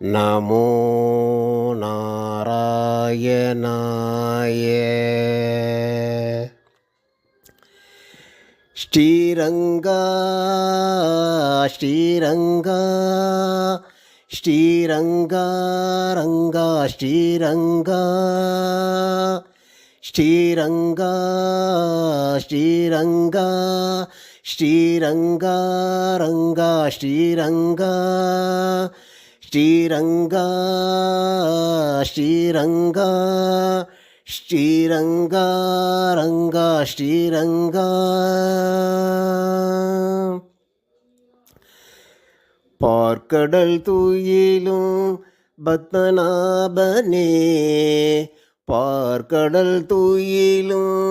நமோ நாராயணாய. ஸ்ரீரங்கா ஸ்ரீரங்கா ஸ்ரீரங்கா ரங்கா ஸ்ரீரங்கா ஸ்ரீரங்கா ஸ்ரீரங்கா ஸ்ரீரங்கா ரங்கா ஸ்ரீரங்கா ஸ்ரீரங்கா ஸ்ரீரங்கா ஸ்ரீரங்கா ரங்கா ஸ்ரீரங்கா. பார்க்கடல் துயிலும் பத்மநாபனே, பார்க்கடல் துயிலும்